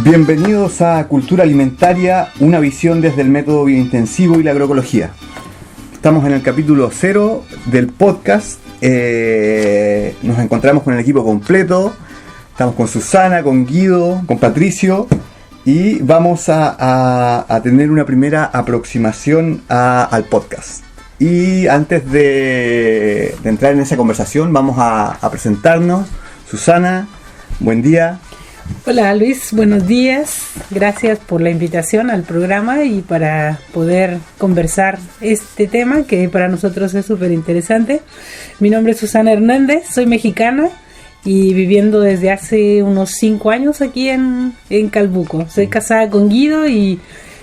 Bienvenidos a Cultura Alimentaria, una visión desde el método biointensivo y la agroecología. Estamos en el capítulo 0 del podcast. Nos encontramos con el equipo completo. Estamos con Susana, con Guido, con Patricio. Y vamos a tener una primera aproximación al podcast. Y antes de entrar en esa conversación, vamos a presentarnos. Susana, buen día. Hola Luis, buenos días. Gracias por la invitación al programa y para poder conversar este tema que para nosotros es súper interesante. Mi nombre es Susana Hernández, soy mexicana y viviendo desde hace unos 5 años aquí en Calbuco. Soy casada con Guido y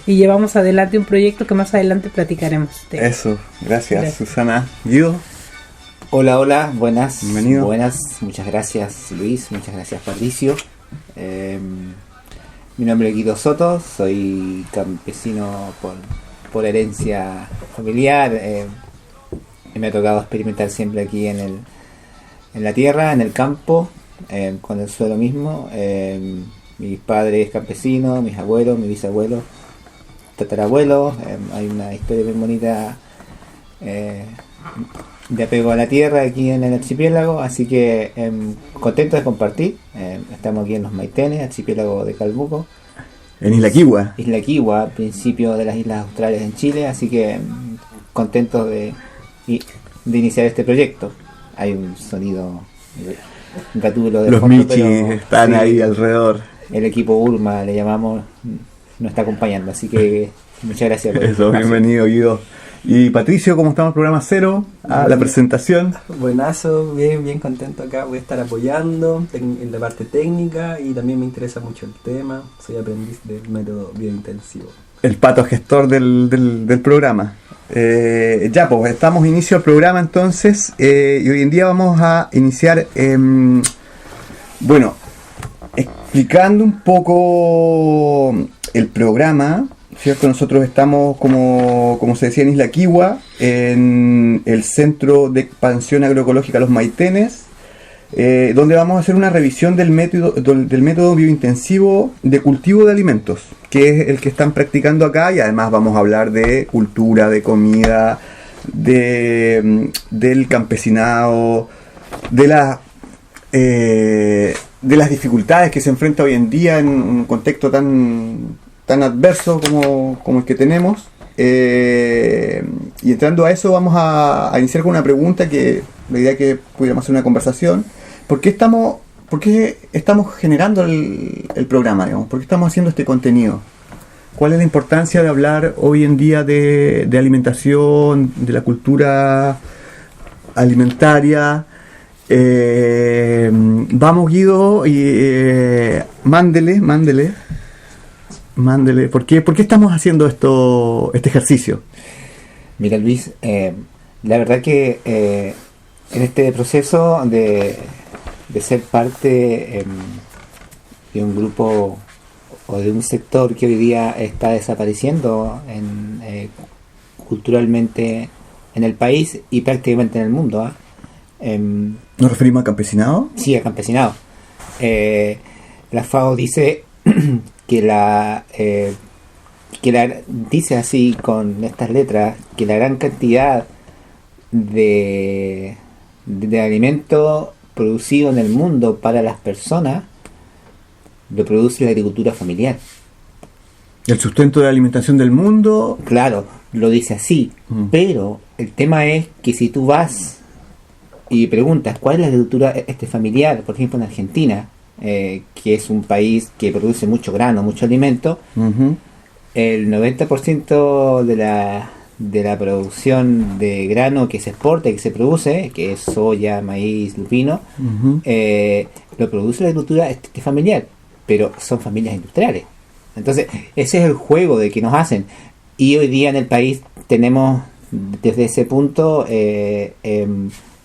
llevamos adelante un proyecto que más adelante platicaremos. Eso, gracias Susana. Guido. Hola, buenas. Bienvenido. Buenas, muchas gracias Luis, muchas gracias Patricio. Mi nombre es Guido Soto, soy campesino por herencia familiar. Me ha tocado experimentar siempre aquí en la tierra, en el campo, con el suelo mismo. Mis padres campesinos, mis abuelos, mis bisabuelos, tatarabuelos. Hay una historia bien bonita de apego a la tierra aquí en el archipiélago, así que contento de compartir. Estamos aquí en los Maitenes, archipiélago de Calbuco, En Isla Quihua. Isla Quihua, principio de las Islas Australes en Chile, así que contentos de iniciar este proyecto. Hay un sonido gatulo de Los fondo, michis pero están sí, ahí alrededor. el equipo Urma, le llamamos, nos está acompañando, así que muchas gracias por Eso, bienvenido Guido. Y Patricio, ¿cómo estamos? Programa 0, la presentación. Buenazo, bien contento acá. Voy a estar apoyando en la parte técnica y también me interesa mucho el tema. Soy aprendiz del método biointensivo. El pato gestor del programa. Ya, pues estamos inicio al programa entonces. Y hoy en día vamos a iniciar, explicando un poco el programa. ¿Cierto? Nosotros estamos, como se decía, en Isla Quihua, en el Centro de Expansión Agroecológica Los Maitenes, donde vamos a hacer una revisión del método biointensivo de cultivo de alimentos, que es el que están practicando acá, y además vamos a hablar de cultura, de comida, del campesinado, de las dificultades que se enfrenta hoy en día en un contexto tan adverso como el que tenemos. Y entrando a eso, vamos a iniciar con una pregunta que la idea es que pudiéramos hacer una conversación. ¿Por qué estamos generando el programa, digamos? ¿Por qué estamos haciendo este contenido? ¿Cuál es la importancia de hablar hoy en día de alimentación, de la cultura alimentaria? Vamos Guido, y mándele. ¿Por qué estamos haciendo este ejercicio? Mira Luis, la verdad que en este proceso de ser parte de un grupo o de un sector que hoy día está desapareciendo culturalmente en el país y prácticamente en el mundo. ¿Nos referimos a campesinado? Sí, a campesinado. La FAO dice que dice así con estas letras que la gran cantidad de alimento producido en el mundo para las personas lo produce la agricultura familiar. El sustento de la alimentación del mundo. Claro, lo dice así, pero el tema es que si tú vas y preguntas cuál es la agricultura familiar, por ejemplo en Argentina, que es un país que produce mucho grano, mucho alimento, el 90% de la producción de grano que se exporta y que se produce, que es soya, maíz, lupino, lo produce la agricultura familiar, pero son familias industriales. Entonces, ese es el juego de que nos hacen. Y hoy día en el país tenemos desde ese punto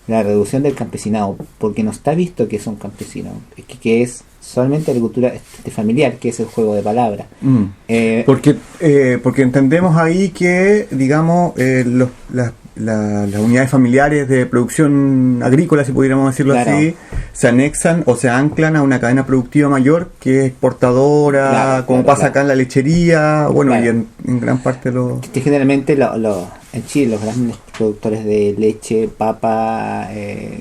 la reducción del campesinado, porque no está visto que son campesinos, que es solamente agricultura familiar, que es el juego de palabras. Porque entendemos ahí que, digamos, las unidades familiares de producción agrícola, si pudiéramos decirlo Claro. así, se anexan o se anclan a una cadena productiva mayor que es exportadora, Claro, como claro, pasa acá en la lechería, bueno, Claro. y en gran parte Que generalmente en Chile los grandes productores de leche, papa,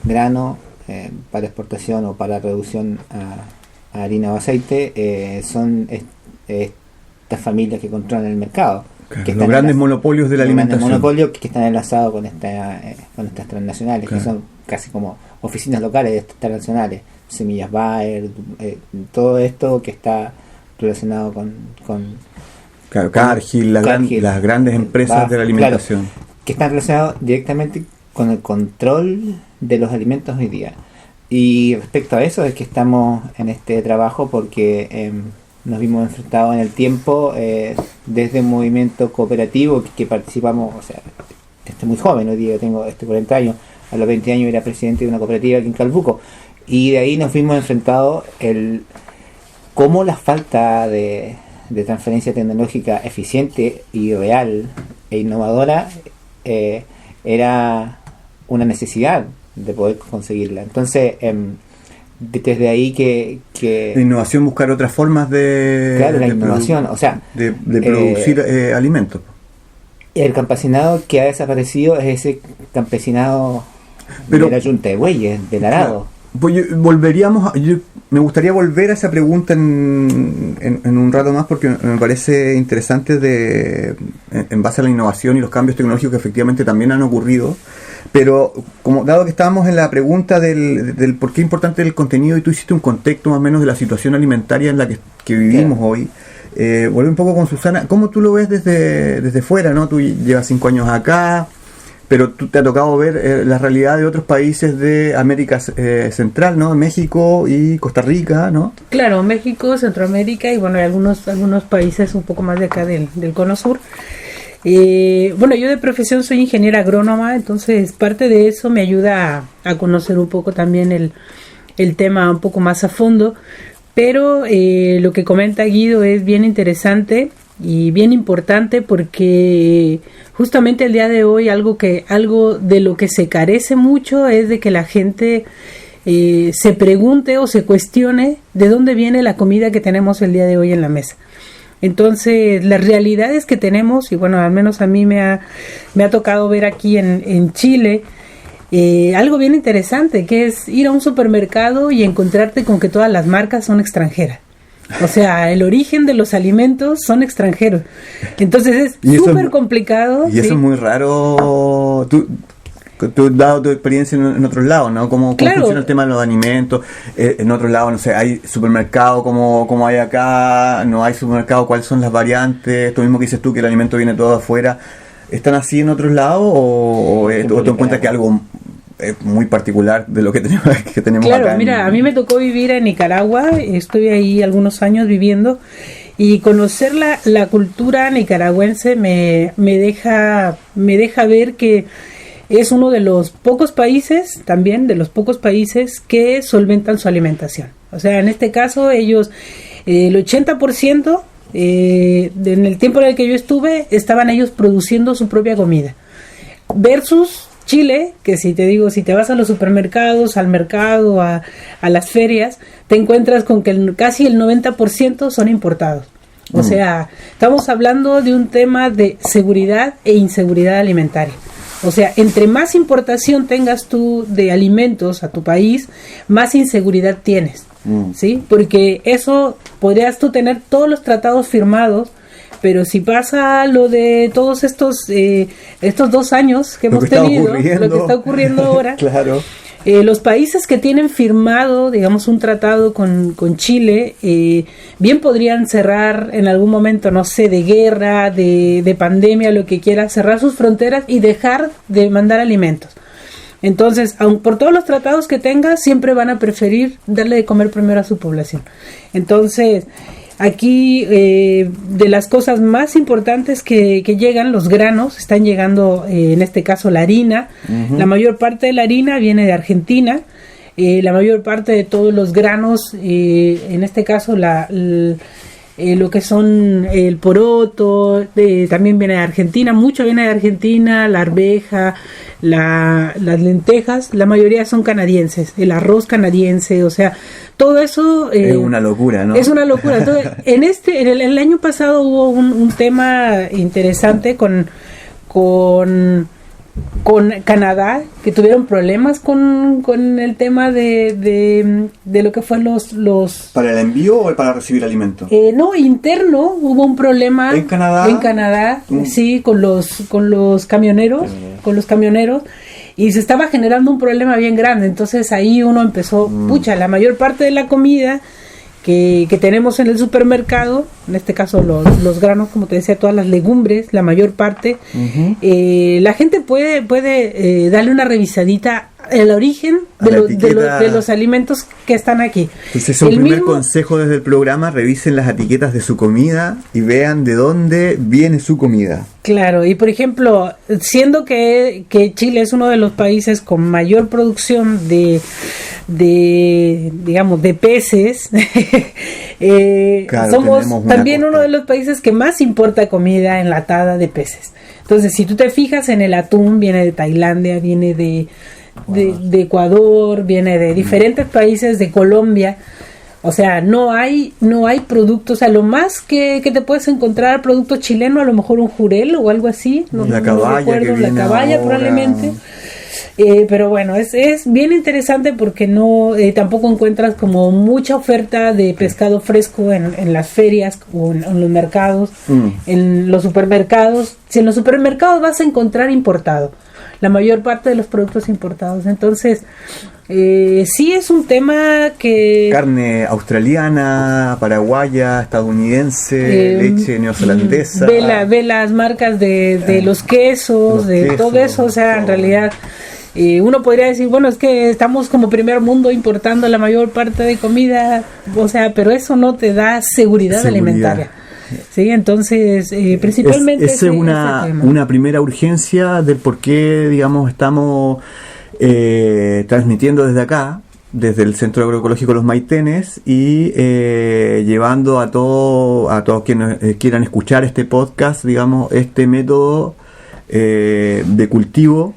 grano para exportación o para reducción a harina o aceite son estas familias que controlan el mercado. Claro, Que los están grandes monopolios de la los grandes alimentación. monopolios que están enlazados con estas transnacionales, Claro. que son casi como oficinas locales de estas transnacionales, Semillas Bayer, todo esto que está relacionado con Claro, Cargill, Cargill, las grandes empresas de la alimentación. que están relacionados directamente con el control de los alimentos hoy día. Y respecto a eso es que estamos en este trabajo porque nos vimos enfrentados en el tiempo desde un movimiento cooperativo que participamos, o sea, desde muy joven, hoy día yo tengo 40 años, a los 20 años era presidente de una cooperativa aquí en Calbuco, y de ahí nos vimos enfrentados cómo la falta de transferencia tecnológica eficiente y real e innovadora era una necesidad de poder conseguirla. Entonces, desde ahí La innovación, buscar otras formas de... claro, la de innovación, o sea, de producir alimentos. el campesinado que ha desaparecido es ese campesinado Pero- de la Yunta de Bueyes, del arado. Pues me gustaría volver a esa pregunta en un rato más, porque me parece interesante en base a la innovación y los cambios tecnológicos que efectivamente también han ocurrido. Pero como dado que estábamos en la pregunta del por qué es importante el contenido, y tú hiciste un contexto más o menos de la situación alimentaria en la que vivimos hoy, volví un poco con Susana. ¿Cómo tú lo ves desde fuera, no? Tú llevas 5 años acá, pero tú te ha tocado ver la realidad de otros países de América Central, ¿no? México y Costa Rica, ¿no? Claro, México, Centroamérica y bueno, hay algunos países un poco más de acá del Cono Sur. Bueno, yo de profesión soy ingeniera agrónoma, entonces parte de eso me ayuda a conocer un poco también el tema un poco más a fondo, pero lo que comenta Guido es bien interesante y bien importante porque justamente el día de hoy algo de lo que se carece mucho es de que la gente se pregunte o se cuestione de dónde viene la comida que tenemos el día de hoy en la mesa. Entonces, las realidades que tenemos, y bueno, al menos a mí me ha tocado ver aquí en Chile, algo bien interesante, que es ir a un supermercado y encontrarte con que todas las marcas son extranjeras. O sea, el origen de los alimentos son extranjeros. Entonces es súper complicado. Y eso ¿sí? es muy raro. Tú has dado tu experiencia en otros lados, ¿no? ¿Cómo Claro. funciona el tema de los alimentos? En otros lados, no sé, ¿hay supermercado como hay acá? ¿No hay supermercado? ¿Cuáles son las variantes? Esto mismo que dices tú, que el alimento viene todo afuera. ¿Están así en otros lados? ¿O te encuentras que algo es muy particular de lo que tenemos Claro, acá? mira, a mí me tocó vivir en Nicaragua, estuve ahí algunos años viviendo, y conocer la cultura nicaragüense me deja ver que es uno de los pocos países, también de los pocos países que solventan su alimentación. O sea, en este caso ellos, el 80%, en el tiempo en el que yo estuve, estaban ellos produciendo su propia comida. Versus Chile, que si te vas a los supermercados, al mercado, a las ferias, te encuentras con que casi el 90% son importados. O sea, estamos hablando de un tema de seguridad e inseguridad alimentaria. O sea, entre más importación tengas tú de alimentos a tu país, más inseguridad tienes, ¿sí? Porque eso, podrías tú tener todos los tratados firmados, pero si pasa lo de todos estos 2 años que hemos tenido, lo que está ocurriendo ahora, claro. Los países que tienen firmado, digamos, un tratado con Chile, bien podrían cerrar en algún momento, no sé, de guerra, de pandemia, lo que quiera, cerrar sus fronteras y dejar de mandar alimentos. Entonces, aun por todos los tratados que tenga, siempre van a preferir darle de comer primero a su población. Entonces, aquí de las cosas más importantes que llegan, los granos, están llegando, en este caso la harina. La mayor parte de la harina viene de Argentina. La mayor parte de todos los granos, en este caso lo que son el poroto, también viene de Argentina, mucho viene de Argentina, la arveja, las lentejas, la mayoría son canadienses, el arroz canadiense, o sea, todo eso es una locura, ¿no? Es una locura. Entonces, el año pasado hubo un tema interesante con Canadá, que tuvieron problemas con el tema de lo que fue los ¿Para el envío o para recibir alimentos? No, interno, hubo un problema en Canadá, sí, con los camioneros, y se estaba generando un problema bien grande. Entonces ahí uno empezó, la mayor parte de la comida que tenemos en el supermercado, en este caso los granos, como te decía, todas las legumbres, la mayor parte, la gente puede darle una revisadita al origen de los alimentos que están aquí. Ese es un primer consejo desde el programa: revisen las etiquetas de su comida y vean de dónde viene su comida. Claro, y por ejemplo, siendo que Chile es uno de los países con mayor producción de peces, somos también uno de los países que más importa comida enlatada de peces. Entonces, si tú te fijas en el atún, viene de Tailandia, viene de Ecuador, viene de diferentes países, de Colombia. O sea, no hay productos, o sea, lo más que te puedes encontrar producto chileno, a lo mejor un jurel o algo así, la caballa probablemente. Pero bueno, es bien interesante porque tampoco encuentras como mucha oferta de pescado fresco en las ferias o en los mercados, en los supermercados. Si en los supermercados vas a encontrar importado, la mayor parte de los productos importados. Entonces, sí es un tema que... Carne australiana, paraguaya, estadounidense, leche neozelandesa. Ve las marcas de los quesos, todo eso, o sea, en realidad... uno podría decir, bueno, es que estamos como primer mundo importando la mayor parte de comida, o sea, pero eso no te da seguridad alimentaria. Sí, entonces, principalmente... Esa es una primera urgencia del por qué, digamos, estamos transmitiendo desde acá, desde el Centro Agroecológico Los Maitenes, y llevando a todos quienes quieran escuchar este podcast, digamos, este método de cultivo,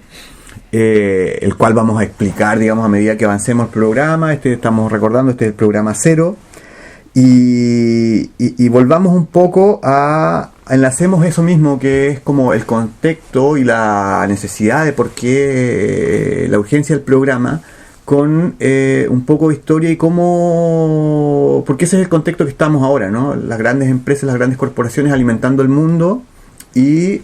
el cual vamos a explicar, digamos, a medida que avancemos el programa. Estamos recordando, este es el programa 0, y volvamos un poco enlacemos eso mismo, que es como el contexto y la necesidad de por qué la urgencia del programa, con un poco de historia y cómo, porque ese es el contexto que estamos ahora, ¿no? Las grandes empresas, las grandes corporaciones alimentando el mundo, y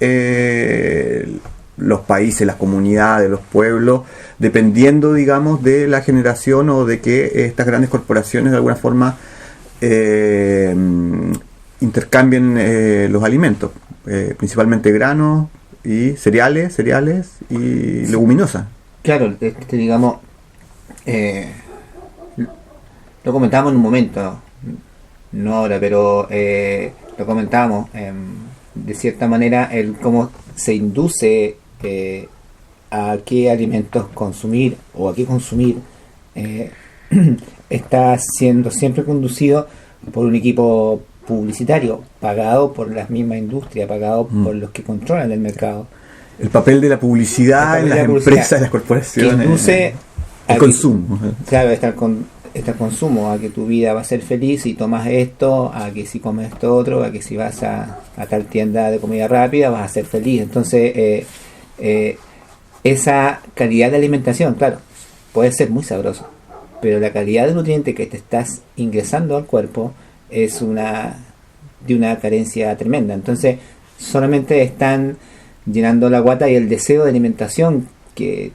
los países, las comunidades, los pueblos, dependiendo, digamos, de la generación o de que estas grandes corporaciones de alguna forma intercambien los alimentos, principalmente granos y cereales y leguminosas. Claro, digamos, lo comentábamos en un momento, no ahora, pero lo comentábamos de cierta manera, el cómo se induce a qué alimentos consumir o a qué consumir, está siendo siempre conducido por un equipo publicitario pagado por la misma industria, pagado por los que controlan el mercado. El papel de la publicidad en las empresas, en las corporaciones, que induce el consumo. Claro, está el consumo, a que tu vida va a ser feliz si tomas esto, a que si comes esto otro, a que si vas a tal tienda de comida rápida vas a ser feliz. Entonces, esa calidad de alimentación, claro, puede ser muy sabroso, pero la calidad de nutriente que te estás ingresando al cuerpo es de una carencia tremenda. Entonces, solamente están llenando la guata y el deseo de alimentación que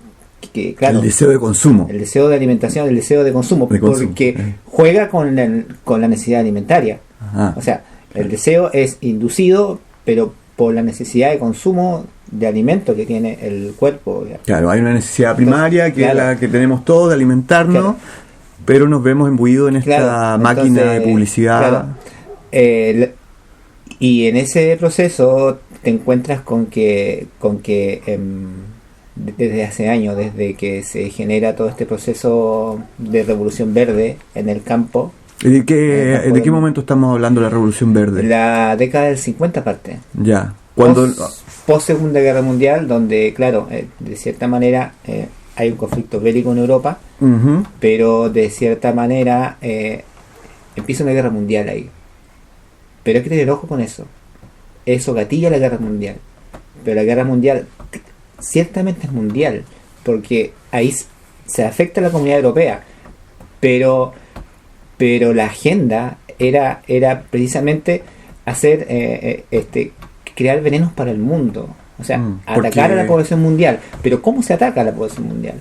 claro, el deseo de consumo, el deseo de alimentación, el deseo de consumo, porque juega con la necesidad alimentaria. Ajá. O sea, el deseo es inducido, pero por la necesidad de consumo de alimento que tiene el cuerpo. Claro, hay una necesidad primaria, que es la que tenemos todos, de alimentarnos, claro, pero nos vemos imbuidos en esta máquina de publicidad. Claro. Y en ese proceso te encuentras con que desde hace años, desde que se genera todo este proceso de revolución verde en el campo, ¿De qué momento estamos hablando de la Revolución Verde? La década del 50 parte. Ya. Cuando Post Segunda Guerra Mundial, donde, claro, de cierta manera hay un conflicto bélico en Europa, Ujú. pero de cierta manera empieza una guerra mundial ahí. Pero hay que tener ojo con eso. Eso gatilla la guerra mundial. Pero la guerra mundial ciertamente es mundial, porque ahí se afecta a la comunidad europea. Pero la agenda era precisamente hacer crear venenos para el mundo. O sea, atacar a la población mundial. Pero ¿cómo se ataca a la población mundial?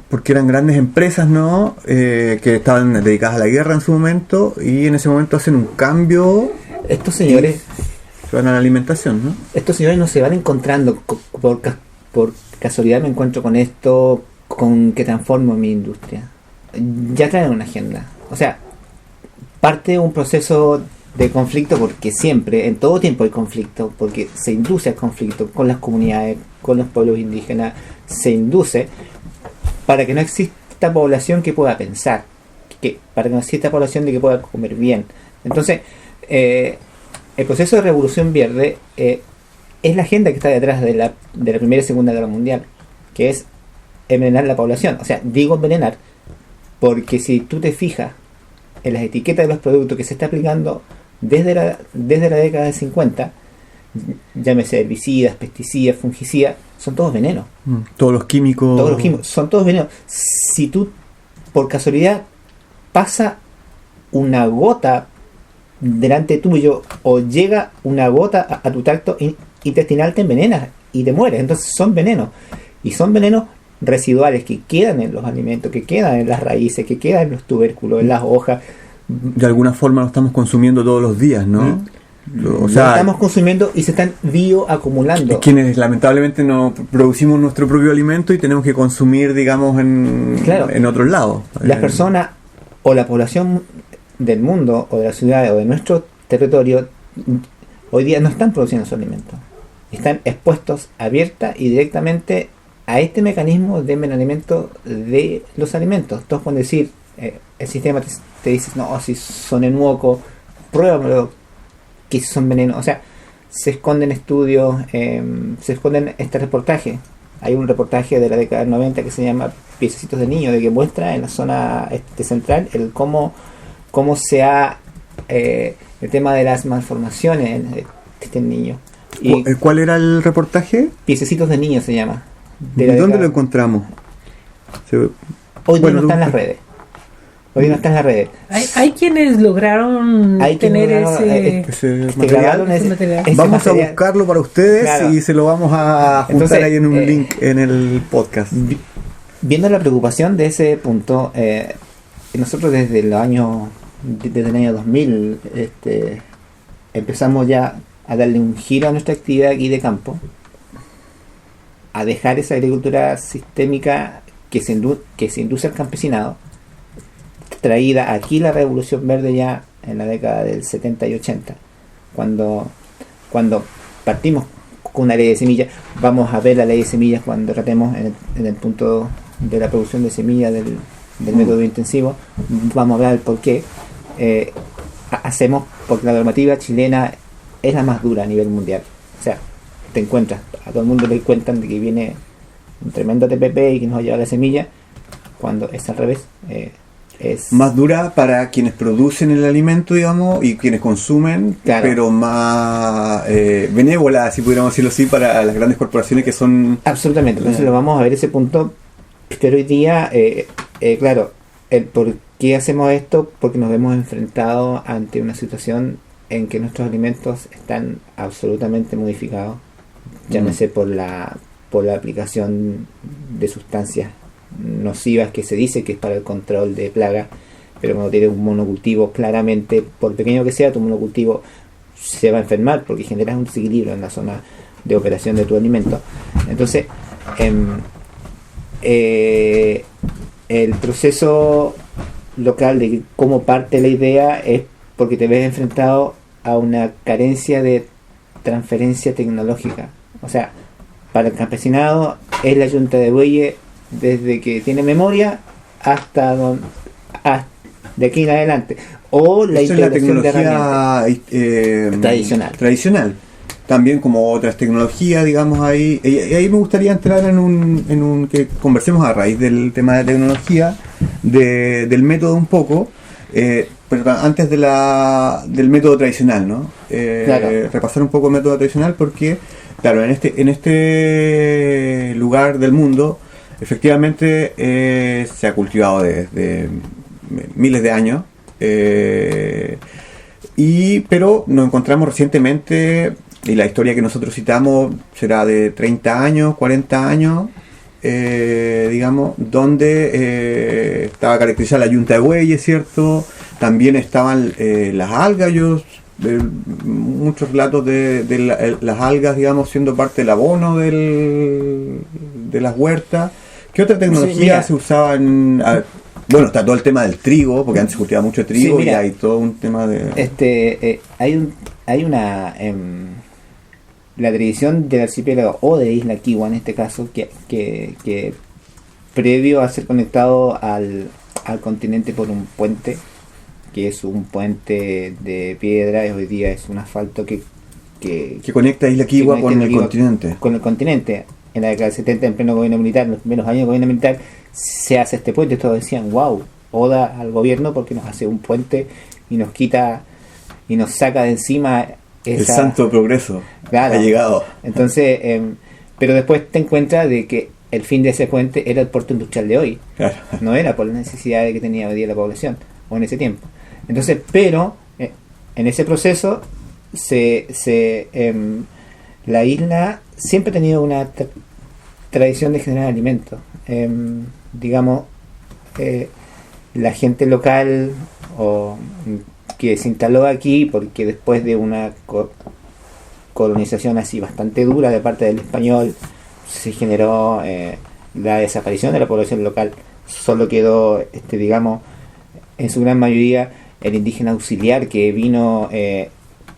Porque eran grandes empresas, ¿no? Que estaban dedicadas a la guerra en su momento, y en ese momento hacen un cambio. Estos señores Se van a la alimentación, ¿no? Estos señores no se van encontrando por casualidad. Me encuentro con esto, con que transformo mi industria. Ya traen una agenda. O sea, parte de un proceso de conflicto, porque siempre, en todo tiempo hay conflicto, porque se induce al conflicto con las comunidades, con los pueblos indígenas, se induce para que no exista población que pueda pensar, para que no exista población de que pueda comer bien. Entonces, el proceso de Revolución Verde es la agenda que está detrás de la Primera y Segunda Guerra Mundial, que es envenenar la población. O sea, digo envenenar porque si tú te fijas en las etiquetas de los productos que se está aplicando desde la década de 50, llámese herbicidas, pesticidas, fungicidas, son todos venenos. Todos los químicos. Son todos venenos. Si tú, por casualidad, pasa una gota delante tuyo o llega una gota a tu tracto intestinal, te envenenas y te mueres. Entonces son venenos. Y son venenos residuales que quedan en los alimentos, que quedan en las raíces, que quedan en los tubérculos, en las hojas. De alguna forma lo estamos consumiendo todos los días, ¿no? O sea, lo estamos consumiendo y se están bioacumulando. Quienes lamentablemente no producimos nuestro propio alimento y tenemos que consumir, digamos, en otros lados. Las personas o la población del mundo o de la ciudad o de nuestro territorio hoy día no están produciendo su alimento. Están expuestos abierta y directamente a este mecanismo de envenenamiento de los alimentos. Todos pueden decir, el sistema te dice, no, si son enuoco, pruébamelo, que son venenos. O sea, se esconden estudios, se esconden este reportaje. Hay un reportaje de la década del 90 que se llama Piececitos de Niño, de que muestra en la zona central el cómo se ha el tema de las malformaciones en este niño. Y ¿cuál era el reportaje? Piececitos de Niño se llama. ¿Dónde lo encontramos? Hoy no está en las redes. Hoy no está en las redes. Hay quienes lograron tener ese material. Vamos a buscarlo para ustedes, claro, y se lo vamos a juntar. Entonces, ahí en un link en el podcast. Viendo la preocupación de ese punto, nosotros desde el año 2000 empezamos ya a darle un giro a nuestra actividad aquí de campo, a dejar esa agricultura sistémica que se induce al campesinado, traída aquí la Revolución Verde ya en la década del 70 y 80, cuando partimos con una ley de semillas. Vamos a ver la ley de semillas cuando tratemos en el punto de la producción de semillas del método intensivo. Vamos a hablar del por qué hacemos, porque la normativa chilena es la más dura a nivel mundial. O sea, te encuentras, a todo el mundo le cuentan de que viene un tremendo TPP y que nos va a llevar la semilla, cuando es al revés. Es más dura para quienes producen el alimento, digamos, y quienes consumen, claro, pero más benévola, si pudiéramos decirlo así, para las grandes corporaciones que son... Absolutamente. Entonces lo vamos a ver ese punto, pero hoy día, claro, el por qué hacemos esto, porque nos vemos enfrentados ante una situación en que nuestros alimentos están absolutamente modificados, llámese por la aplicación de sustancias nocivas que se dice que es para el control de plagas, pero cuando tienes un monocultivo, claramente, por pequeño que sea, tu monocultivo se va a enfermar porque generas un desequilibrio en la zona de operación de tu alimento. Entonces, el proceso local de cómo parte la idea es porque te ves enfrentado a una carencia de transferencia tecnológica. O sea, para el campesinado es la yunta de bueyes desde que tiene memoria hasta de aquí en adelante. O la Eso es la integración de tecnología tradicional. También como otras tecnologías, digamos, ahí. Y ahí me gustaría entrar en un que conversemos a raíz del tema de tecnología, del método un poco, pero antes del método tradicional, ¿no? Claro. Repasar un poco el método tradicional porque, claro, en este lugar del mundo, efectivamente se ha cultivado desde miles de años, pero nos encontramos recientemente, y la historia que nosotros citamos será de 30 años, 40 años, digamos, donde estaba caracterizada la yunta de bueyes, ¿cierto? También estaban las algas, muchos relatos de las algas, digamos, siendo parte del abono de las huertas. ¿Qué otra tecnología se usaba bueno, está todo el tema del trigo, porque antes se cultivaba mucho trigo, y hay todo un tema de... hay una... la tradición del archipiélago o de Isla Kiwa en este caso, que previo a ser conectado al continente por un puente, que es un puente de piedra, y hoy día es un asfalto que conecta Isla Kiwa con el continente. Con el continente. En la década del 70, en pleno gobierno militar, en los primeros años del gobierno militar, se hace este puente. Todos decían, wow, oda al gobierno porque nos hace un puente y nos quita y nos saca de encima el santo progreso. Claro. Ha llegado. Entonces, pero después te encuentras de que el fin de ese puente era el puerto industrial de hoy. Claro. No era por las necesidades que tenía hoy día la población, o en ese tiempo. Entonces, pero en ese proceso la isla siempre ha tenido una tradición de generar alimentos. Digamos, la gente local que se instaló aquí, porque después de una colonización así bastante dura de parte del español, se generó la desaparición de la población local. Solo quedó, digamos, en su gran mayoría el indígena auxiliar que vino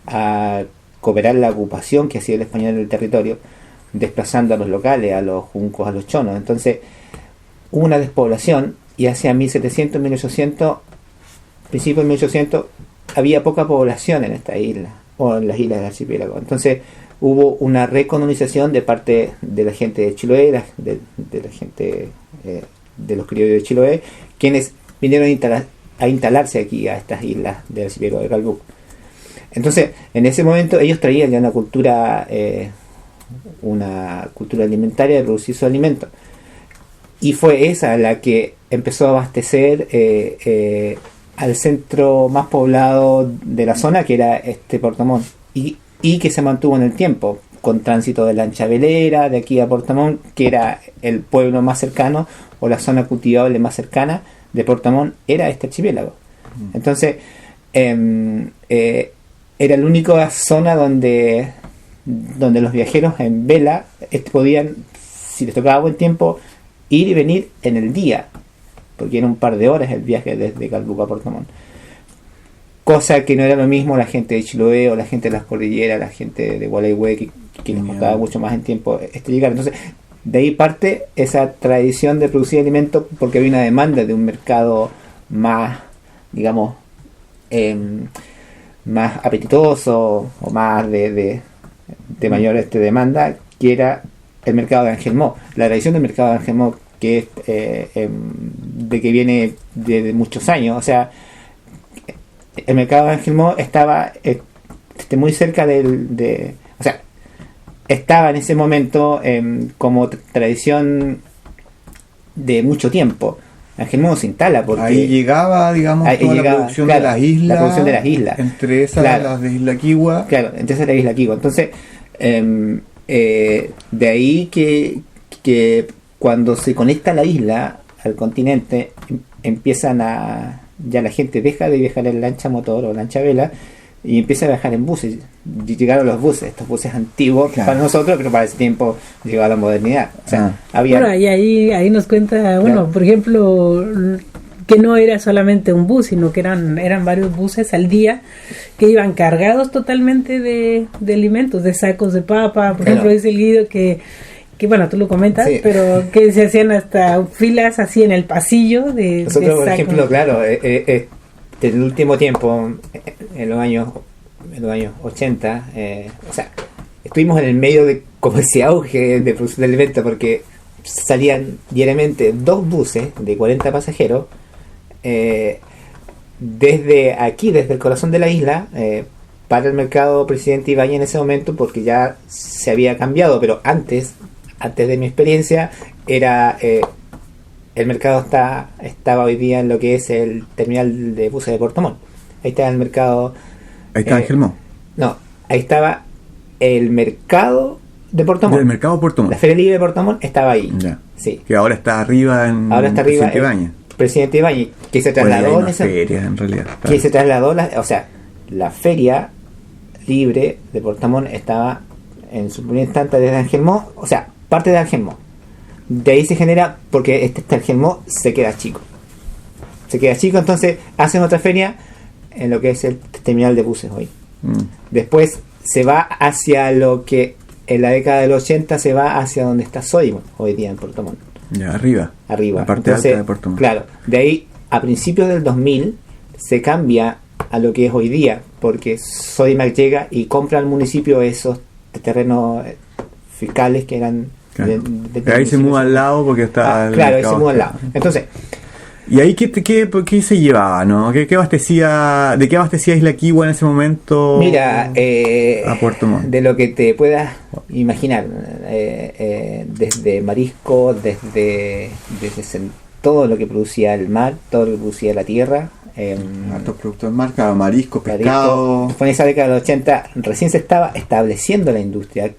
a cooperar la ocupación que hacía el español del territorio, desplazando a los locales, a los juncos, a los chonos. Entonces hubo una despoblación, y hacia 1700, 1800, principios de 1800, había poca población en esta isla, o en las islas del archipiélago. Entonces hubo una recolonización de parte de la gente de Chiloé, de la gente de los criollos de Chiloé, quienes vinieron a instalarse aquí a estas islas del archipiélago de Calbuco. Entonces, en ese momento ellos traían ya una cultura alimentaria de producir sus alimentos, y fue esa la que empezó a abastecer al centro más poblado de la zona, que era Puerto Montt, y que se mantuvo en el tiempo, con tránsito de lancha velera de aquí a Puerto Montt, que era el pueblo más cercano, o la zona cultivable más cercana de Puerto Montt, era este archipiélago. Entonces era la única zona donde los viajeros en vela podían, si les tocaba buen tiempo, ir y venir en el día, porque era un par de horas el viaje desde Calbuco a Puerto Montt. Cosa que no era lo mismo la gente de Chiloé, o la gente de las cordilleras, la gente de Gualeguay, que les costaba mucho más en tiempo llegar. Entonces, de ahí parte esa tradición de producir alimentos, porque había una demanda de un mercado más, digamos, más apetitoso, o más de mayor demanda, que era el mercado de Angelmó. La tradición del mercado de Angelmó, que es de que viene de muchos años. O sea, el mercado de Angelmó estaba muy cerca o sea, estaba en ese momento como tradición de mucho tiempo. Angelmó se instala porque ahí llegaba, digamos, toda la producción, claro, de las islas. La producción de las islas. Entre esas, claro, las de Isla Kiwa. Claro, entre esas la Isla Kiwa. Entonces, de ahí que cuando se conecta la isla al continente, ya la gente deja de viajar en lancha motor o lancha vela y empieza a viajar en buses. Llegaron los buses, estos buses antiguos, claro, para nosotros, pero para ese tiempo llegaba la modernidad. O sea, había... Bueno, y ahí nos cuenta, bueno, por ejemplo, que no era solamente un bus, sino que eran varios buses al día que iban cargados totalmente de alimentos, de sacos de papa. Por ejemplo, dice el Guido que bueno, tú lo comentas, sí, pero que se hacían hasta filas así en el pasillo de nosotros, por sacos. ejemplo, claro, desde el último tiempo, en los años 80, o sea, estuvimos en el medio de como ese auge de producción de alimentos, porque salían diariamente 2 buses de 40 pasajeros desde aquí, desde el corazón de la isla, para el mercado Presidente Ibáñez en ese momento, porque ya se había cambiado, pero antes de mi experiencia, era el mercado estaba hoy día en lo que es el terminal de buses de Puerto Montt. Ahí estaba el mercado. Ahí está Ángel Mo. No, ahí estaba el mercado de Puerto Montt. Del mercado Puerto Montt. La Feria Libre de Puerto Montt estaba ahí. Ya. Sí. Que ahora está arriba en Presidente Ibáñez. Presidente Ibáñez, que se trasladó en esa feria, en realidad. Que se trasladó, o sea, la Feria Libre de Puerto Montt estaba en su primer instante desde Ángel Mo, o sea, parte de Ángel Mo. De ahí se genera, porque este Ángel Mo se queda chico, entonces hacen otra feria en lo que es el terminal de buses hoy. Después se va hacia lo que en la década del 80 se va hacia donde está Sodimon hoy día en Puerto Montt. Ya, arriba. La parte entonces, alta de Puerto Montt. Claro, de ahí a principios del 2000 se cambia a lo que es hoy día, porque Sodimac llega y compra al municipio esos terrenos fiscales que eran... Claro. Pero ahí se muda al lado porque está... claro, ahí se muda al lado. Entonces... ¿Y ahí qué se llevaba, no? ¿De qué abastecía Isla Quihua en ese momento? Mira, a Puerto Montt? De lo que te puedas imaginar, desde marisco, desde todo lo que producía el mar, todo lo que producía la tierra. Hartos productos de marca, marisco, pescado. Fue en esa década de los 80, recién se estaba estableciendo la industria,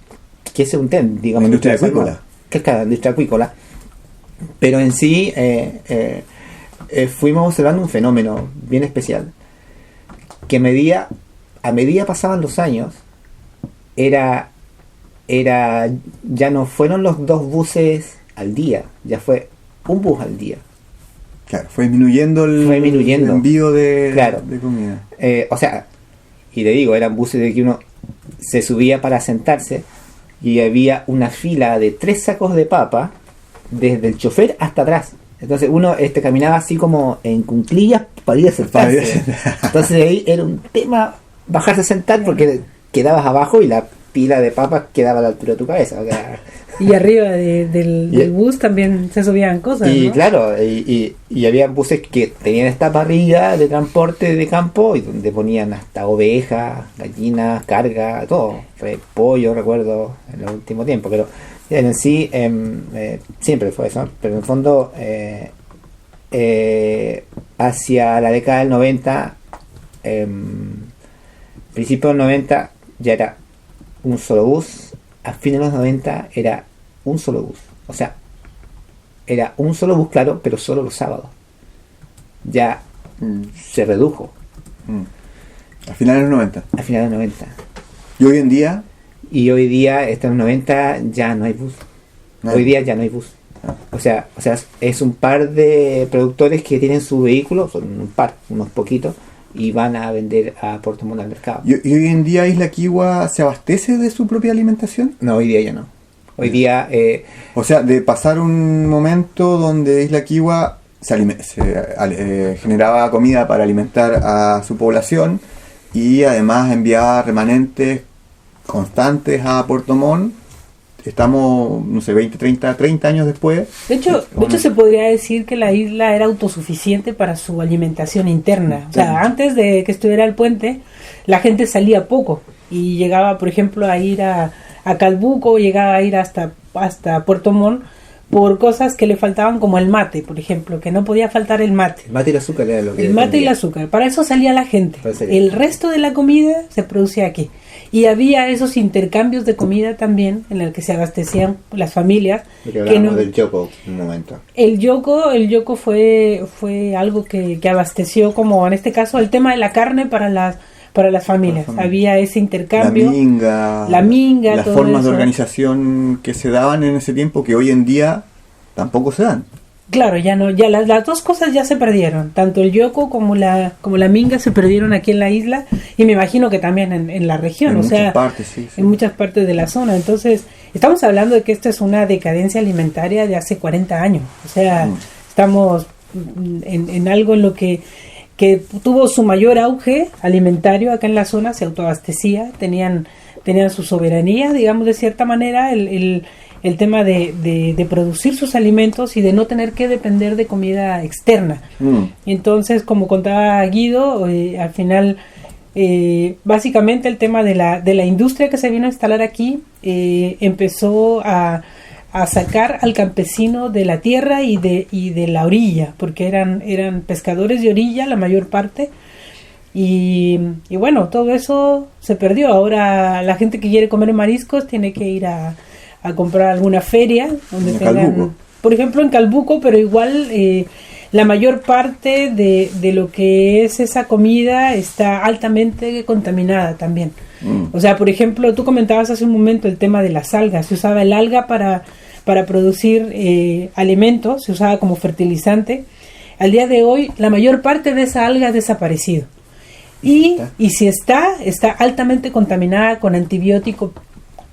que es un tema, digamos. La industria acuícola. Que es la industria acuícola. Pero en sí... fuimos observando un fenómeno bien especial, que a medida pasaban los años, ya no fueron los 2 buses al día, ya fue un bus al día. Claro, fue disminuyendo el envío de comida. O sea, y te digo, eran buses de que uno se subía para sentarse y había una fila de 3 sacos de papa desde el chofer hasta atrás. Entonces uno caminaba así como en cunclillas para ir a sentarse. Entonces ahí era un tema bajarse a sentar porque quedabas abajo y la pila de papas quedaba a la altura de tu cabeza. O sea, y arriba del bus también se subían cosas, y ¿no? claro, y había buses que tenían esta parrilla de transporte de campo y donde ponían hasta ovejas, gallinas, carga, todo. Pollo, recuerdo, en el último tiempo, pero en sí siempre fue eso, pero en el fondo hacia la década del 90, principios del 90 ya era un solo bus, a fines de los 90 era un solo bus, o sea, era un solo bus, claro, pero solo los sábados. Ya se redujo. A finales de los 90. A finales de los 90. ¿Y hoy en día? Y hoy día, hasta los 90, ya no hay bus. Hoy día ya no hay bus. O sea, es un par de productores que tienen su vehículo, son unos poquitos, y van a vender a Puerto Montt al mercado. ¿Y hoy en día Isla Quihua se abastece de su propia alimentación? No, hoy día ya no. Hoy día... o sea, de pasar un momento donde Isla Quihua generaba comida para alimentar a su población y además enviaba remanentes constantes a Puerto Montt. Estamos, no sé, 30 años después. De hecho, se podría decir que la isla era autosuficiente para su alimentación interna. O sea, antes de que estuviera el puente, la gente salía poco y llegaba, por ejemplo, a ir a Calbuco, llegaba a ir hasta Puerto Montt por cosas que le faltaban, como el mate, por ejemplo, que no podía faltar el mate. El mate y el azúcar era lo que... El mate y el azúcar, para eso salía la gente. El resto de la comida se producía aquí. Y había esos intercambios de comida también, en el que se abastecían las familias. Porque hablábamos del yoco en un momento. El yoco fue algo que abasteció, como en este caso, el tema de la carne para las familias. Había ese intercambio. La minga, las todo formas eso. de organización que se daban en ese tiempo, que hoy en día tampoco se dan. Claro, ya no, ya las dos cosas ya se perdieron, tanto el yoco como la minga se perdieron aquí en la isla, y me imagino que también en la región, en muchas partes de la zona. Entonces, estamos hablando de que esta es una decadencia alimentaria de hace 40 años, o sea, estamos en algo en lo que que tuvo su mayor auge alimentario acá en la zona, se autoabastecía, tenían su soberanía, digamos, de cierta manera, el tema de producir sus alimentos y de no tener que depender de comida externa. Entonces, como contaba Guido, al final, básicamente el tema de la industria que se vino a instalar aquí empezó a sacar al campesino de la tierra y de la orilla, porque eran pescadores de orilla la mayor parte. Y bueno, todo eso se perdió. Ahora la gente que quiere comer mariscos tiene que ir a comprar alguna feria donde tengan, Calbuco. por ejemplo en Calbuco, pero igual la mayor parte de lo que es esa comida está altamente contaminada también. O sea, por ejemplo, tú comentabas hace un momento el tema de las algas. Se usaba el alga para producir alimentos, se usaba como fertilizante. Al día de hoy la mayor parte de esa alga ha desaparecido. Y si está altamente contaminada con antibiótico,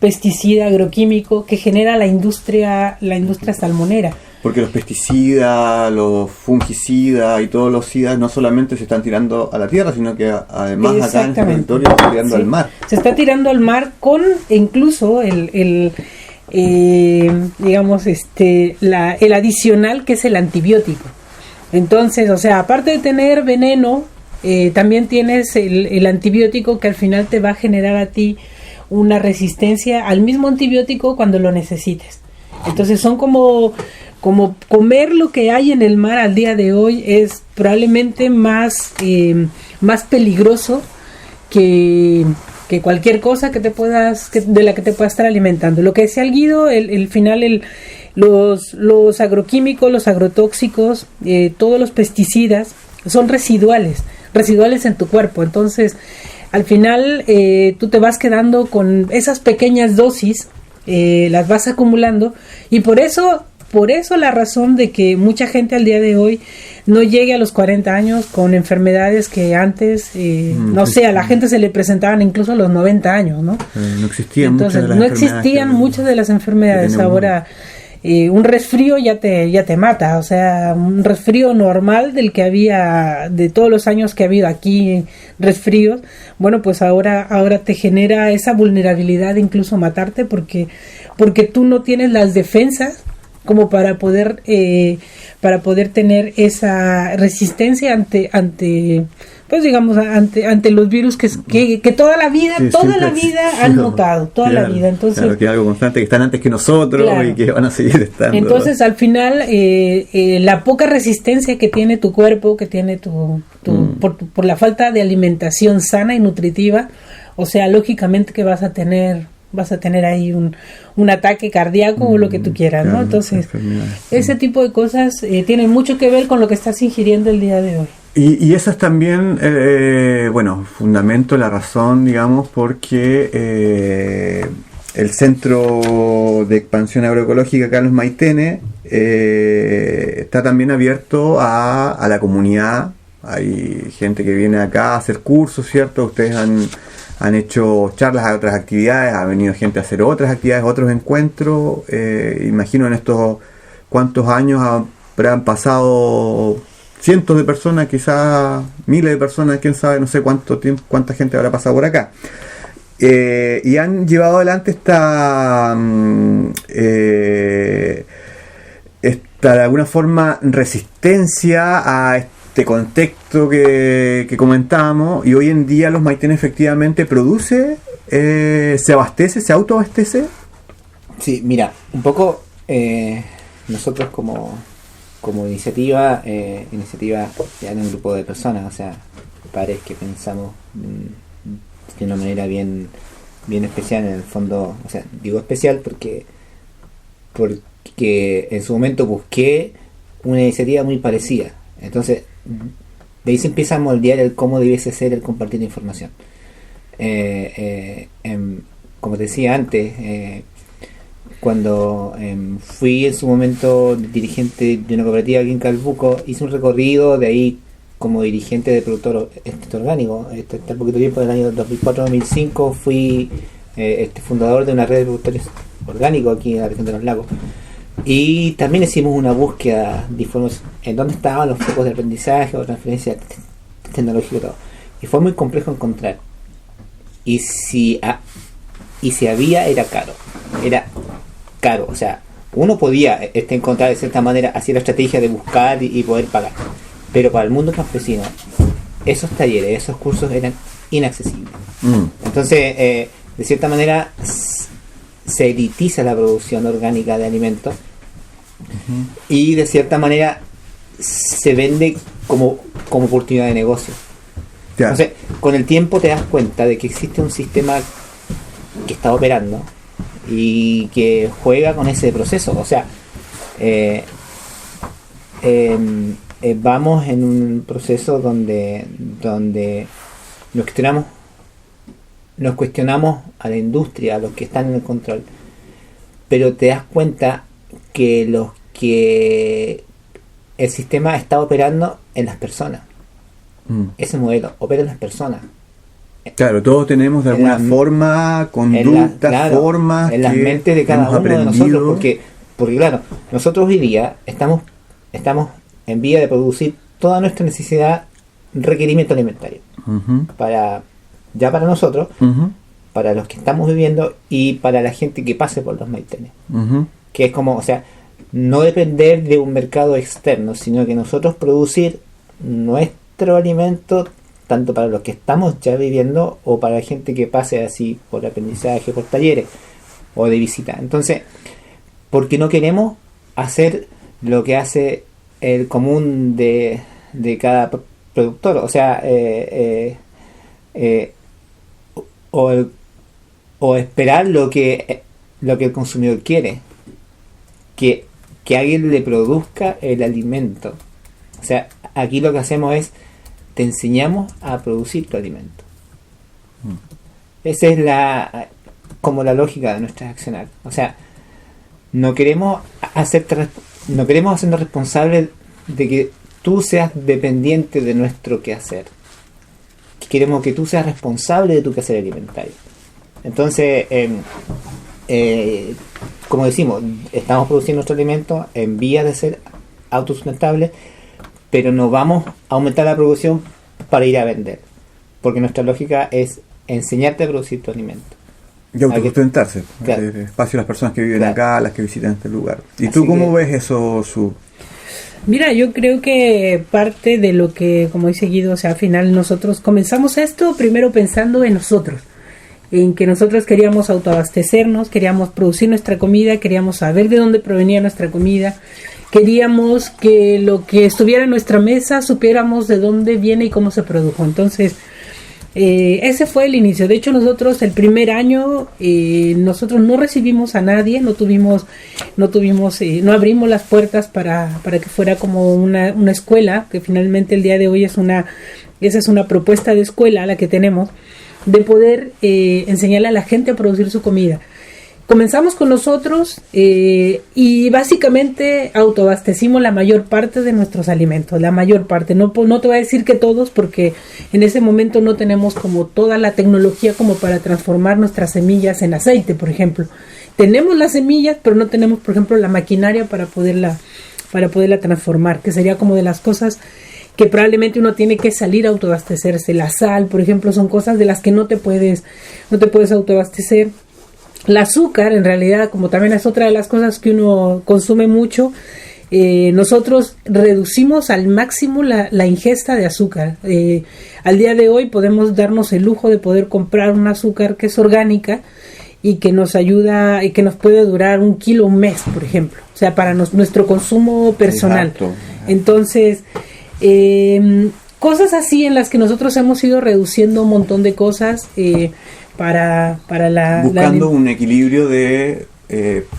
pesticida, agroquímico, que genera la industria salmonera. Porque los pesticidas, los fungicidas y todos los SIDA no solamente se están tirando a la tierra, sino que además acá en el territorio se están tirando al mar. Se está tirando al mar con incluso el adicional que es el antibiótico. Entonces, o sea, aparte de tener veneno, también tienes el antibiótico que al final te va a generar a ti una resistencia al mismo antibiótico cuando lo necesites. Entonces son como comer lo que hay en el mar al día de hoy es probablemente más peligroso que cualquier cosa de la que te puedas estar alimentando. Lo que decía el Guido, el final, los agroquímicos, los agrotóxicos, todos los pesticidas son residuales en tu cuerpo. Entonces, al final, tú te vas quedando con esas pequeñas dosis, las vas acumulando, y por eso la razón de que mucha gente al día de hoy no llegue a los 40 años con enfermedades que antes, a la gente se le presentaban incluso a los 90 años, ¿no? No existían muchas de las enfermedades. Ahora, un resfrío ya te mata, o sea, un resfrío normal del que había, de todos los años que ha habido aquí resfríos, bueno, pues ahora te genera esa vulnerabilidad de incluso matarte porque tú no tienes las defensas como para poder tener esa resistencia ante pues digamos ante los virus que toda la vida han notado, toda la vida. Entonces, claro, que es algo constante, que están antes que nosotros, claro, y que van a seguir estando. Entonces, al final, la poca resistencia que tiene tu cuerpo, que tiene por la falta de alimentación sana y nutritiva, o sea, lógicamente que vas a tener ahí un ataque cardíaco o lo que tú quieras, claro, ¿no? Entonces, ese tipo de cosas tienen mucho que ver con lo que estás ingiriendo el día de hoy. Y esa es también, fundamento, la razón, digamos, porque el Centro de Expansión Agroecológica Carlos Maitene está también abierto a la comunidad. Hay gente que viene acá a hacer cursos, ¿cierto? Ustedes han hecho charlas a otras actividades, ha venido gente a hacer otras actividades, otros encuentros. Imagino en estos cuantos años habrán pasado cientos de personas, quizás miles de personas, quién sabe, no sé cuánta gente habrá pasado por acá. Y han llevado adelante esta de alguna forma resistencia a este contexto que comentábamos, y hoy en día Los Maitenes efectivamente produce, se abastece, se autoabastece. Sí, mira, un poco nosotros como iniciativa ya en un grupo de personas, o sea, pares que pensamos de una manera bien especial en el fondo, o sea, digo especial porque en su momento busqué una iniciativa muy parecida, entonces de ahí se empieza a moldear el cómo debiese ser el compartir información. Como te decía antes, cuando fui en su momento dirigente de una cooperativa aquí en Calbuco, hice un recorrido de ahí como dirigente de productor orgánico. Hasta poquito tiempo, en el año 2004-2005, fui fundador de una red de productores orgánicos aquí en la región de los lagos. Y también hicimos una búsqueda de información en dónde estaban los focos de aprendizaje o transferencia tecnológico y todo. Y fue muy complejo encontrar. Y si había, era caro. O sea, uno podía encontrar de cierta manera, así la estrategia de buscar y poder pagar. Pero para el mundo campesino, esos talleres, esos cursos eran inaccesibles. Entonces, de cierta manera, se elitiza la producción orgánica de alimentos y de cierta manera se vende como oportunidad de negocio. Entonces, con el tiempo te das cuenta de que existe un sistema que está operando y que juega con ese proceso. O sea, vamos en un proceso donde nos cuestionamos a la industria, a los que están en el control, pero te das cuenta que el sistema está operando en las personas. Ese modelo opera en las personas. Claro, todos tenemos de alguna forma conductas, formas en las mentes de cada uno de nosotros, porque claro, nosotros hoy día estamos en vía de producir toda nuestra necesidad, requerimiento alimentario para nosotros, para los que estamos viviendo y para la gente que pase por los maitenes, que es como, o sea, no depender de un mercado externo, sino que nosotros producir nuestro alimento tanto para los que estamos ya viviendo o para la gente que pase así por aprendizaje, por talleres o de visita. Entonces, porque no queremos hacer lo que hace el común de cada productor, o sea, o esperar lo que el consumidor quiere, que alguien le produzca el alimento. O sea, aquí lo que hacemos es te enseñamos a producir tu alimento. Esa es como la lógica de nuestras acciones. O sea, no queremos hacernos responsables de que tú seas dependiente de nuestro quehacer. Queremos que tú seas responsable de tu quehacer alimentario. Entonces, como decimos, estamos produciendo nuestro alimento en vías de ser autosustentables, pero no vamos a aumentar la producción para ir a vender, porque nuestra lógica es enseñarte a producir tu alimento y autosustentarse. Claro. Espacio a las personas que viven acá, las que visitan este lugar. ¿Y Así tú cómo ves eso, Su? Mira, yo creo que parte de lo que, como he seguido, o sea, al final nosotros comenzamos esto primero pensando en nosotros, en que nosotros queríamos autoabastecernos, queríamos producir nuestra comida, queríamos saber de dónde provenía nuestra comida, queríamos que lo que estuviera en nuestra mesa supiéramos de dónde viene y cómo se produjo. Entonces, ese fue el inicio. De hecho, nosotros el primer año nosotros no recibimos a nadie, no abrimos las puertas para que fuera como una escuela, que finalmente el día de hoy esa es una propuesta de escuela la que tenemos, de poder enseñarle a la gente a producir su comida. Comenzamos con nosotros y básicamente autoabastecimos la mayor parte de nuestros alimentos, la mayor parte. No te voy a decir que todos, porque en ese momento no tenemos como toda la tecnología como para transformar nuestras semillas en aceite, por ejemplo. Tenemos las semillas, pero no tenemos, por ejemplo, la maquinaria para poderla transformar, que sería como de las cosas que probablemente uno tiene que salir a autoabastecerse. La sal, por ejemplo, son cosas de las que no te puedes autoabastecer. El azúcar, en realidad, como también es otra de las cosas que uno consume mucho, nosotros reducimos al máximo la ingesta de azúcar. Al día de hoy podemos darnos el lujo de poder comprar un azúcar que es orgánica y que nos ayuda y que nos puede durar 1 kilo un mes, por ejemplo. O sea, para nuestro consumo personal. Exacto. Entonces, cosas así en las que nosotros hemos ido reduciendo un montón de cosas para buscando un equilibrio de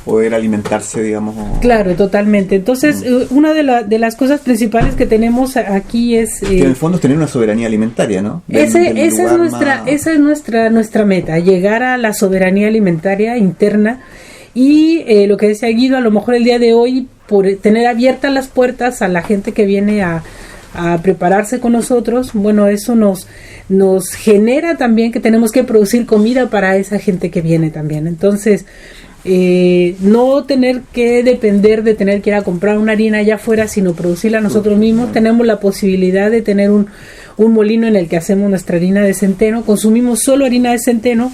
poder alimentarse, digamos. Claro, totalmente. Entonces, una de las cosas principales que tenemos aquí es que en el fondo es tener una soberanía alimentaria, ¿no? Esa es nuestra meta, llegar a la soberanía alimentaria interna. Y lo que decía Guido, a lo mejor el día de hoy, por tener abiertas las puertas a la gente que viene a prepararse con nosotros, bueno, eso nos genera también que tenemos que producir comida para esa gente que viene también. Entonces, no tener que depender de tener que ir a comprar una harina allá afuera, sino producirla nosotros mismos. Tenemos la posibilidad de tener molino en el que hacemos nuestra harina de centeno. Consumimos solo harina de centeno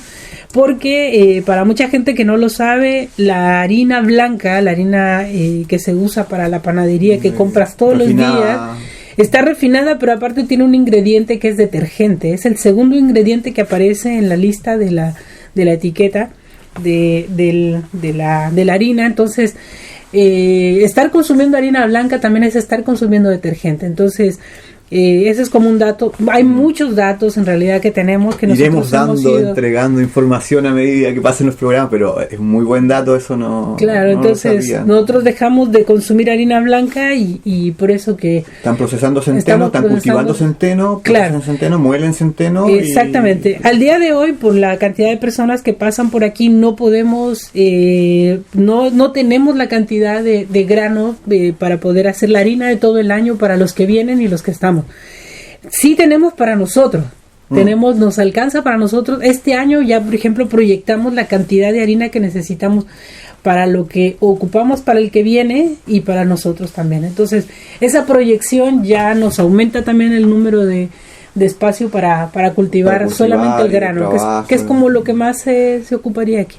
porque para mucha gente que no lo sabe, la harina blanca, la harina que se usa para la panadería que compras todos los días, está refinada, pero aparte tiene un ingrediente que es detergente. Es el segundo ingrediente que aparece en la lista de la etiqueta de la harina. Entonces, estar consumiendo harina blanca también es estar consumiendo detergente. Entonces, ese es como un dato. Hay muchos datos en realidad que tenemos que iremos entregando información a medida que pasen los programas, pero es un muy buen dato, eso no. Claro, no entonces nosotros dejamos de consumir harina blanca y por eso que están procesando centeno, están cultivando centeno, claro, centeno, muelen centeno. Exactamente. Al día de hoy, por la cantidad de personas que pasan por aquí, no podemos, no tenemos la cantidad de grano para poder hacer la harina de todo el año para los que vienen y los que estamos. Sí tenemos para nosotros, nos alcanza para nosotros. Este año ya, por ejemplo, proyectamos la cantidad de harina que necesitamos para lo que ocupamos para el que viene y para nosotros también. Entonces, esa proyección ya nos aumenta también el número de espacio para cultivar solamente el grano, que es como lo que más se ocuparía aquí.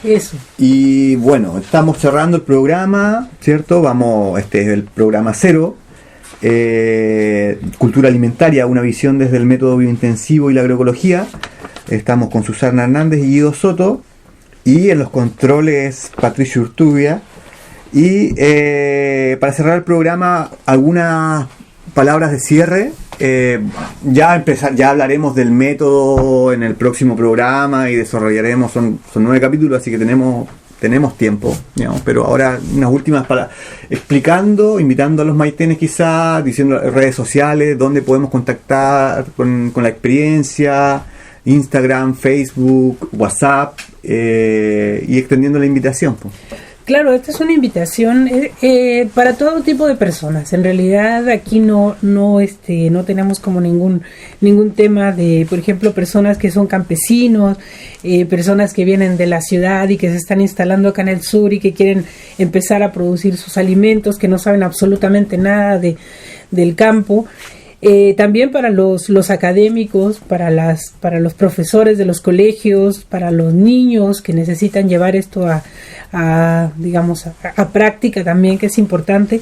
Eso. Y bueno, estamos cerrando el programa, ¿cierto? Este es el programa 0. Cultura alimentaria, una visión desde el método biointensivo y la agroecología. Estamos con Susana Hernández y Guido Soto, y en los controles Patricio Urtubia. Y para cerrar el programa, algunas palabras de cierre. Ya hablaremos del método en el próximo programa y desarrollaremos, son 9 capítulos, así que tenemos tiempo, digamos, pero ahora unas últimas para explicando, invitando a los maitenes quizás, diciendo redes sociales, dónde podemos contactar con la experiencia, Instagram, Facebook, WhatsApp, y extendiendo la invitación, pues. Claro, esta es una invitación para todo tipo de personas. En realidad aquí no tenemos como ningún tema de, por ejemplo, personas que son campesinos, personas que vienen de la ciudad y que se están instalando acá en el sur y que quieren empezar a producir sus alimentos, que no saben absolutamente nada del campo. También para los académicos, para los profesores de los colegios, para los niños que necesitan llevar esto a práctica también, que es importante.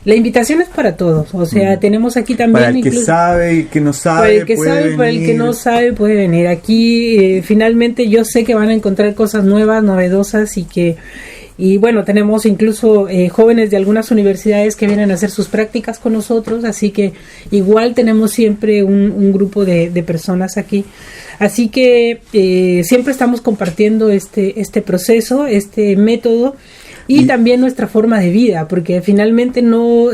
La invitación es para todos, o sea, tenemos aquí también para el que sabe y que no sabe, para el que sabe, para el que no sabe puede venir aquí. Finalmente yo sé que van a encontrar cosas nuevas, novedosas y bueno, tenemos incluso jóvenes de algunas universidades que vienen a hacer sus prácticas con nosotros, así que igual tenemos siempre un grupo de personas aquí. Así que siempre estamos compartiendo este proceso, este método y también nuestra forma de vida, porque finalmente no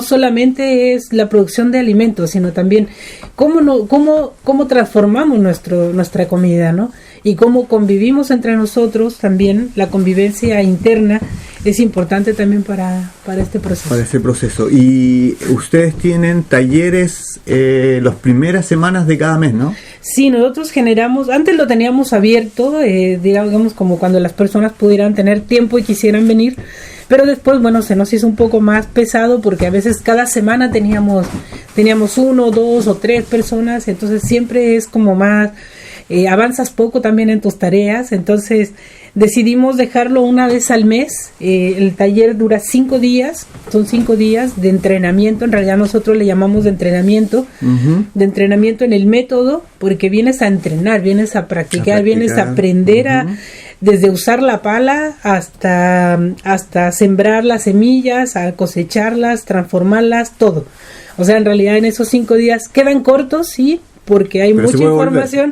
solamente es la producción de alimentos, sino también cómo transformamos nuestra comida, ¿no? Y cómo convivimos entre nosotros también. La convivencia interna es importante también para este proceso. Para ese proceso. Y ustedes tienen talleres las primeras semanas de cada mes, ¿no? Sí, nosotros generamos, antes lo teníamos abierto, digamos como cuando las personas pudieran tener tiempo y quisieran venir, pero después, bueno, se nos hizo un poco más pesado porque a veces cada semana teníamos 1, 2 o 3 personas, entonces siempre es como más, avanzas poco también en tus tareas, entonces decidimos dejarlo una vez al mes. El taller dura 5 días, son 5 días de entrenamiento, en realidad nosotros le llamamos de entrenamiento en el método, porque vienes a entrenar, vienes a practicar, vienes a aprender desde usar la pala hasta sembrar las semillas, a cosecharlas, transformarlas, todo. O sea, en realidad en esos 5 días quedan cortos, sí, porque hay mucha información,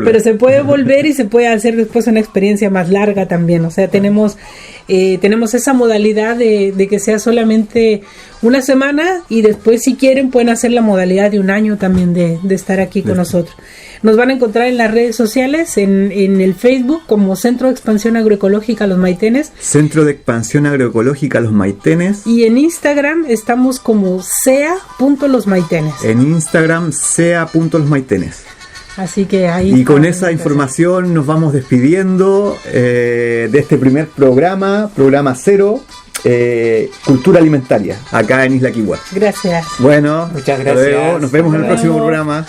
pero se puede volver y se puede hacer después una experiencia más larga también. O sea, tenemos esa modalidad de que sea solamente una semana y después, si quieren, pueden hacer la modalidad de un año también de estar aquí con nosotros. Nos van a encontrar en las redes sociales, en el Facebook como Centro de Expansión Agroecológica Los Maitenes. Centro de Expansión Agroecológica Los Maitenes. Y en Instagram estamos como sea.losmaitenes. En Instagram sea.losmaitenes. Así que ahí... Y con está esa la información nos vamos despidiendo de este primer programa 0, Cultura Alimentaria, acá en Isla Quihue. Gracias. Bueno, Muchas hasta gracias. luego. Nos vemos en el Hasta próximo luego. programa.